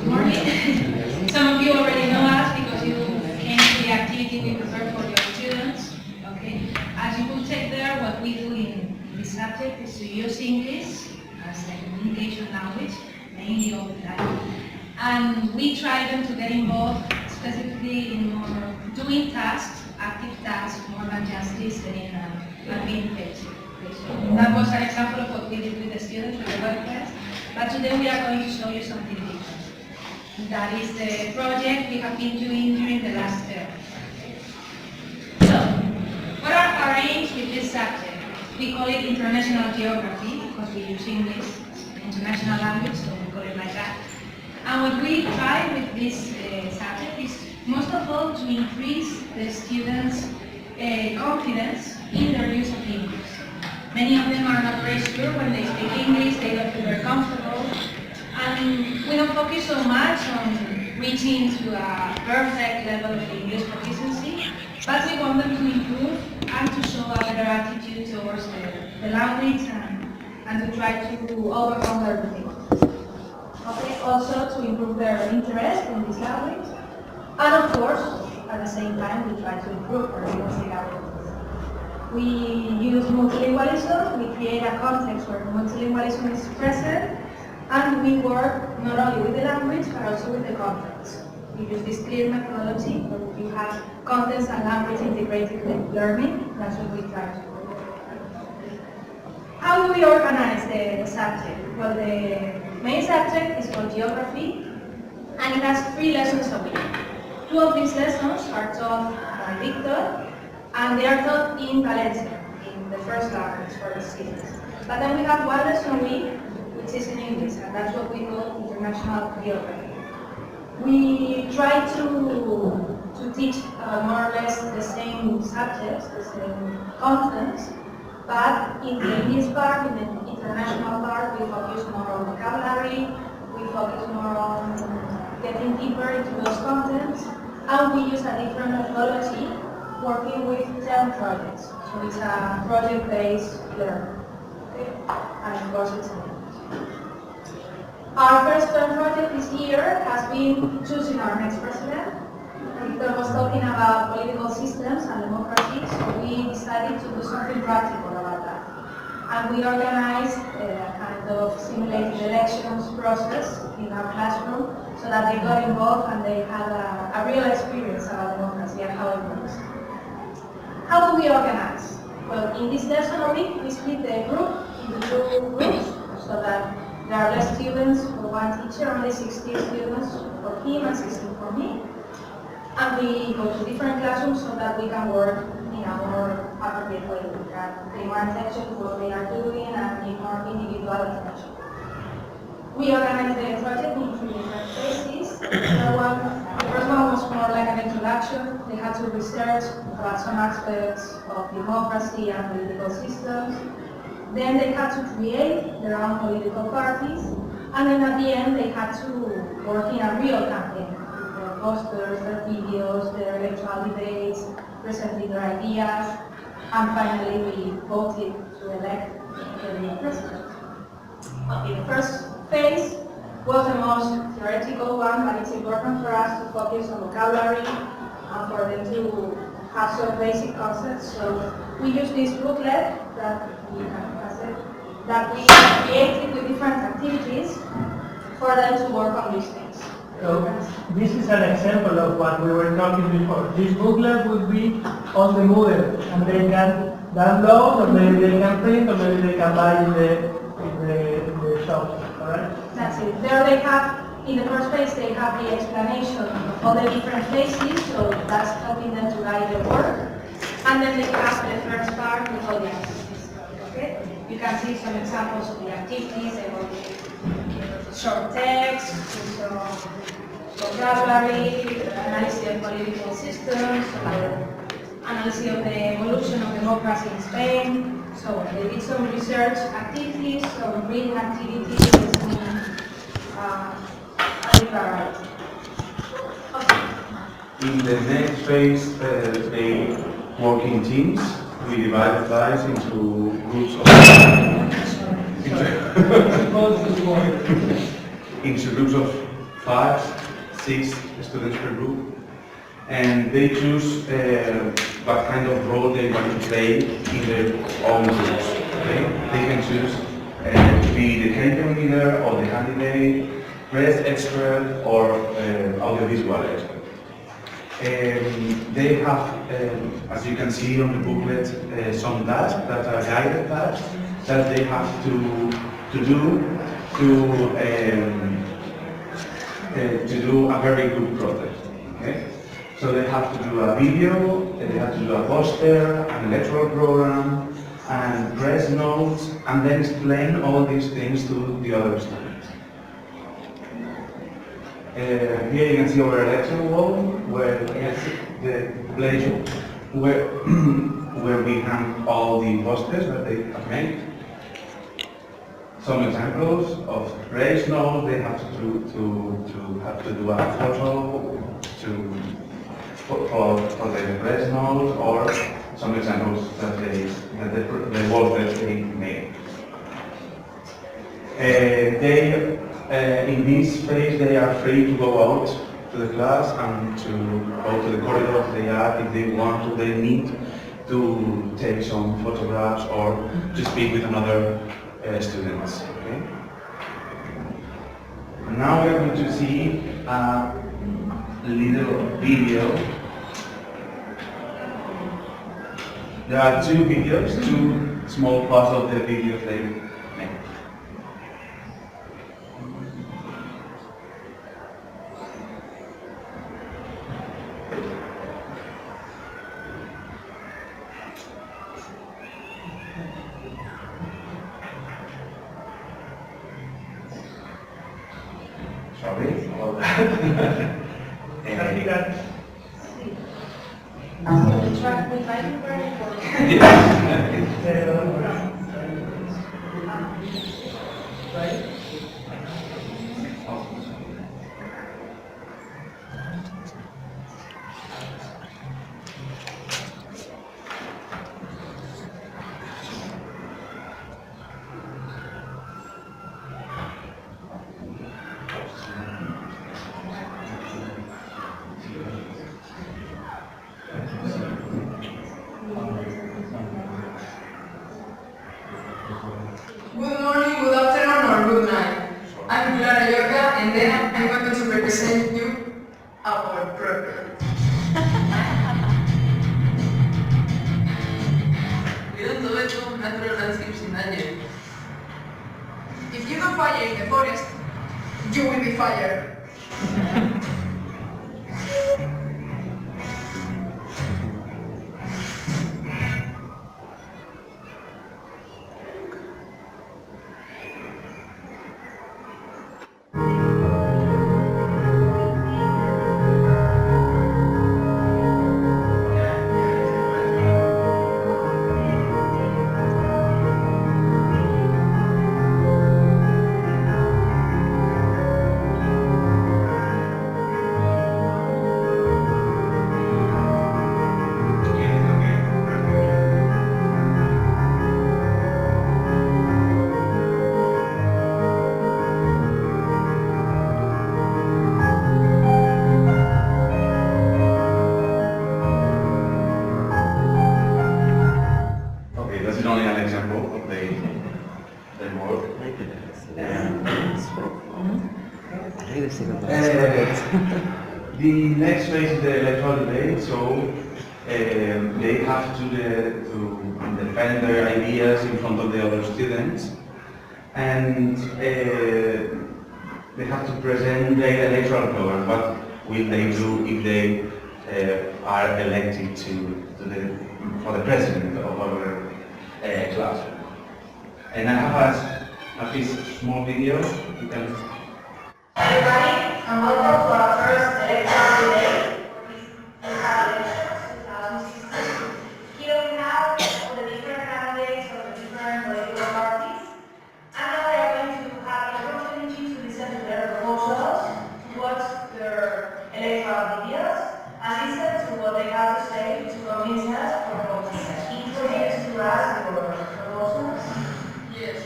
Good morning. Some of you already know us because you came to the activity we prepared for your students. Okay. As you will take there, what we do in this subject is to use English as a communication language, mainly all the time. And we try them to get involved specifically in more doing tasks, active tasks, more than just listening and being patient. That was an example of what we did with the students with the web class. But today we are going to show you something different. That is the project we have been doing during the last term. So, what are our aims with this subject? We call it international geography because we use English as international language, so we call it like that. And what we try with this subject is most of all to increase the students' confidence in their use of English. Many of them are not very sure when they speak English, they don't feel very comfortable. And we don't focus so much on reaching to a perfect level of English proficiency, but we want them to improve and to show a better attitude towards the language and to try to overcome their difficulties. Okay, also to improve their interest in this language. And of course, at the same time, we try to improve their linguistic abilities. We use multilingualism, we create a context where multilingualism is present, and we work not only with the language, but also with the context. We use this clear methodology, where you have contents and language integrated learning. That's what we try to do. How do we organize the subject? Well, the main subject is called geography, and it has 3 lessons a week. 2 of these lessons are taught by Victor, and they are taught in Valencia, in the first language for the students. But then we have 1 lesson a week, which is in English, and that's what we call international geography. We try to teach more or less the same subjects, the same contents, but in the English part, in the international part, we focus more on vocabulary, we focus more on getting deeper into those contents, and we use a different methodology working with 10 projects. So it's a project-based learning. Okay? And of course it's in English. Our first term project this year has been choosing our next president. Victor was talking about political systems and democracy, so we decided to do something practical about that. And we organized a kind of simulated elections process in our classroom so that they got involved and they had a real experience about democracy and how it works. How do we organize? Well, in this lesson a week, we split the group into 2 groups so that there are less students for one teacher, only 16 students for him and 16 for me. And we go to different classrooms so that we can work in a more appropriate way. We can pay more attention to what they are doing and give more individual attention. We organized the project in 3 different phases. The first one was more like an introduction. They had to research about some aspects of democracy and political systems. Then they had to create their own political parties. And then at the end, they had to work in a real campaign. Their posters, their videos, their electoral debates, presenting their ideas. And finally, we voted to elect the new president. In the first phase was the most theoretical one, but it's important for us to focus on vocabulary and for them to have some basic concepts. So we use this booklet that we created with different activities for them to work on these things. So this is an example of what we were talking before. This booklet would be on the Moodle, and they can download, or maybe they can print, or maybe they can buy in the shops. Alright? That's it. There they have, in the first phase, they have the explanation of all the different phases, so that's helping them to write their work. And then they have the first part with all the activities. Okay? You can see some examples of the activities. They will give short text, some vocabulary, analysis of political systems, analysis of the evolution of democracy in Spain. So they did some research activities, some reading activities, a variety. Okay. In the next phase, they work in teams. We divide the class into groups of into groups of 5, 6 students per group, and they choose what kind of role they want to play in their own groups. Okay? They can choose to be the curriculum leader or the candidate, press expert, or audiovisual expert. They have, as you can see on the booklet, some tasks that are guided tasks that they have to do to do a very good project. Okay? So they have to do a video, they have to do a poster, an electoral program, and press notes, and then explain all these things to the other students. Here you can see our election wall, where the place where we hang all the posters that they have made. Some examples of race notes. They have to do a photo for the press notes, or some examples that the work that they made. In this phase, they are free to go out to the class and to go to the corridors they are if they want to. They need to take some photographs or to speak with another students. Okay? Now we are going to see a little video. There are two videos, two small parts of the videos they made. Sorry about that. Good morning, good afternoon, or good night. I'm Clara, and then I'm going to represent you our program. Cuidado todo esto, natural landscapes in danger. If you don't fire in the forest, you will be fired. The next phase is the electoral debate, so they have to defend their ideas in front of the other students, and they have to present their electoral program. What will they do if they are elected for the president of our class? And I have a piece of small video. You can. Everybody, and welcome to our first electoral debate. We have elections 2016. Here we have all the different candidates of the different political parties. And now we are going to have an opportunity to listen to their proposals, to watch their electoral videos, and listen to what they have to say to convince us or convince us. Introduce to us your proposals. Yes.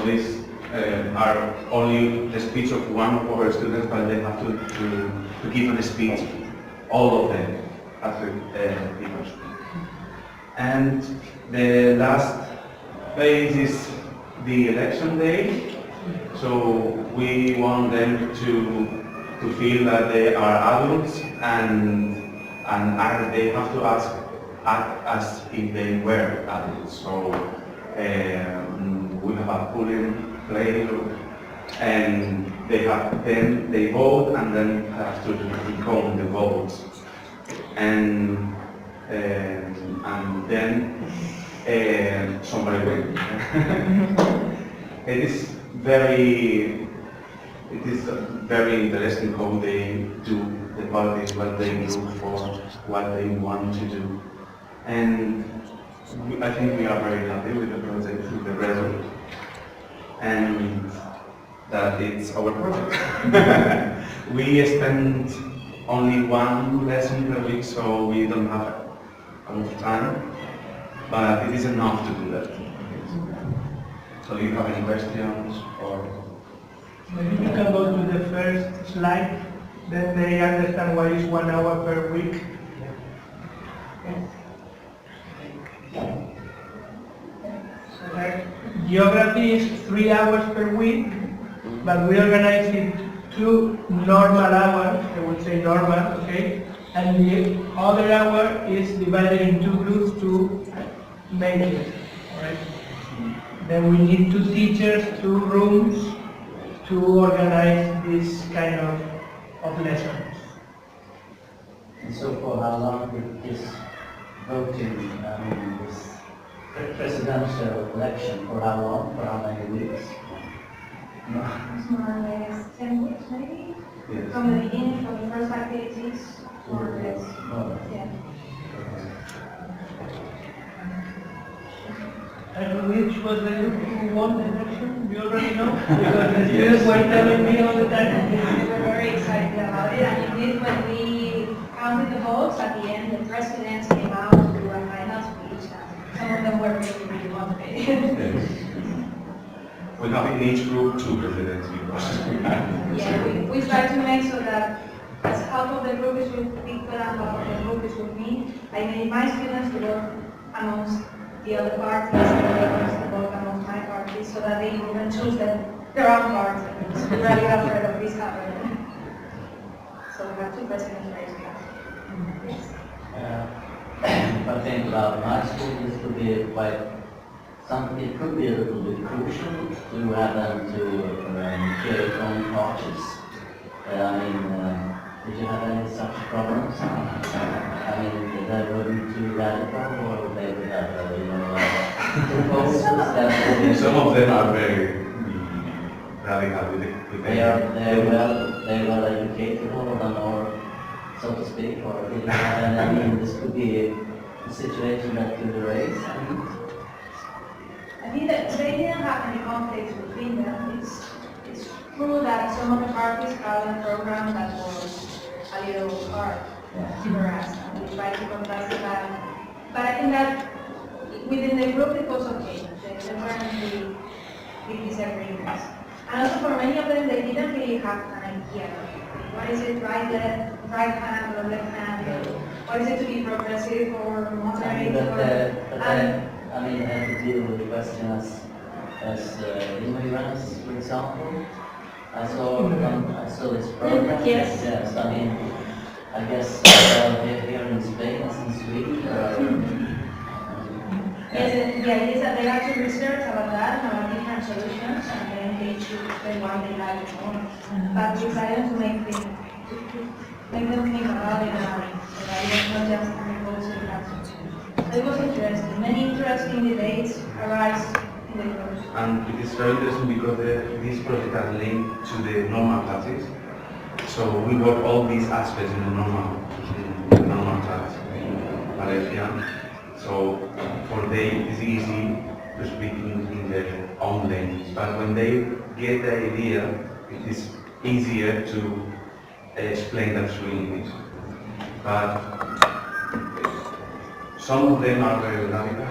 these are only the speech of one of our students, but they have to give a speech, all of them have to give a speech. And the last phase is the election day. So we want them to feel that they are adults and they have to act as if they were adults. So we have a polling place, and then they vote, and then have to recount the votes, and then somebody wins. It is very interesting how they do the parties, what they look for, what they want to do, and I think we are very happy with the project, with the result, and that it's our project. We spend only one lesson per week, so we don't have a lot of time, but it is enough to do that. So do you have any questions or? Maybe you can go to the first slide, then they understand why it's 1 hour per week. Geography is 3 hours per week, but we organize it 2 normal hours, I would say normal, okay? And the other hour is divided in 2 groups, 2 majors, alright? Then we need 2 teachers, 2 rooms to organize this kind of lessons. And so for how long did this voting, this presidential election, for how long, for how many weeks? It's more or less 10 weeks maybe? Yes. From the beginning, from the first activities, more or less. Yeah. And which was the group who won the election? You already know? Because the students were telling me all the time. We were very excited about it, and indeed when we counted the votes at the end, the presidents came out to do a final speech, and some of them were really, really motivated. Yes. We have in each group 2 presidents because. Yeah, we try to make so that as half of the group is with Victor and half of the group is with me, I made my students to work amongst the other parties and the others to work amongst my parties so that they can choose their own party. So we're really afraid of this happening. So we have 2 presidents right now. Yes. If I think about my school, this could be quite something, it could be a little bit crucial to have them to create own parties. Did you have any such problems? They wouldn't too radical, or they would have, proposals that... Some of them are very radical with They're well educated, or so to speak, or did you have any, this could be a situation that could arise? I think that they didn't have any conflicts between them. It's true that some of the parties have a program that was a little hard to grasp, and we try to contrast that. But I think that within the group it was okay. They weren't really with disagreements. And also for many of them, they didn't really have an idea. What is it, right hand or left hand? What is it to be progressive or moderate? I have to deal with the question as immigrants, for example. I saw this program. Yes. Yes, I guess here in Spain as in Sweden. Yes, the idea is that they have to research about that and about different solutions, and then they choose the one they like more. But we decided to make them think about it and so that it was not just an impulsive action. So it was interesting. Many interesting debates arise in the group. And it is very interesting because this project is linked to the normal classes. So we work all these aspects in the normal class in Valencia. So for them it's easy to speak in their own language. But when they get the idea, it is easier to explain that through English. But some of them are very radical.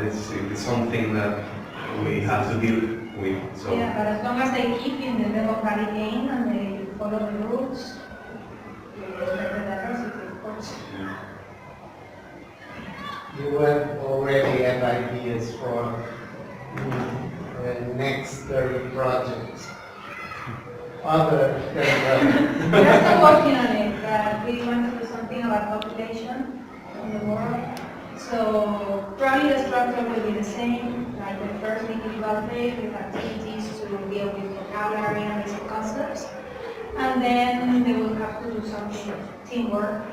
It's something that we have to deal with. So Yeah, but as long as they keep in the democratic game and they follow the rules, we respect the diversity, of course. yeah. You have already have ideas for next projects. Other than We're still working on it, but we want to do something about population in the world. So probably the structure will be the same, like the first individual phase with activities to deal with vocabulary and basic concepts. And then they will have to do something teamwork.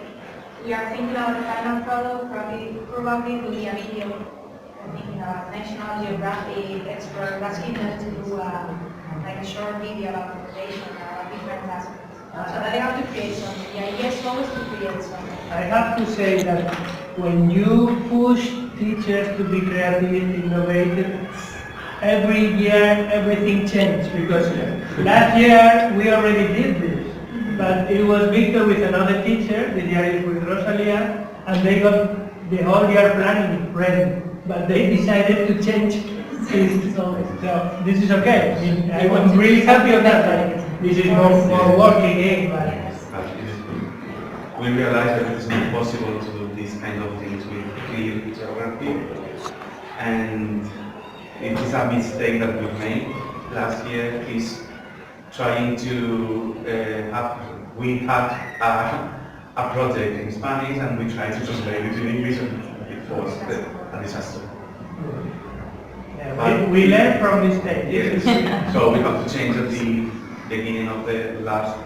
We are thinking about the final product, probably will be a video. I'm thinking about National Geographic expert asking them to do like a short video about population or different aspects. So that they have to create something. The idea is always to create something. I have to say that when you push teachers to be creative, innovative, every year everything changed, because last year we already did this, but it was Victor with another teacher, the year is with Rosalia, and they got the whole year planning ready, but they decided to change this. So this is okay. I mean, I'm really happy of that. Like, this is more working again. But But we realize that it is not possible to do these kind of things with clear geography, and it is a mistake that we made last year. Is trying to we had a project in Spanish and we tried to translate it in English, and it was a disaster. yeah, we learn from mistakes. Yes. So we have to change at the beginning of the last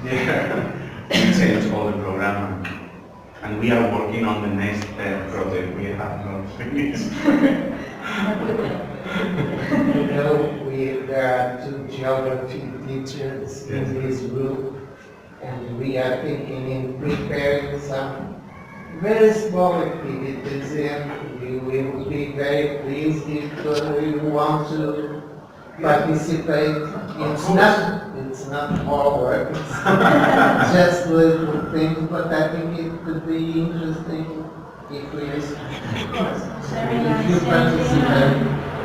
year. We changed all the program, and we are working on the next project. We have not finished. there are two geography teachers in this group, and we are thinking in preparing some very small activities, and we will be very pleased if you want to participate. It's not all work, it's just little things, but I think it could be interesting if you participate.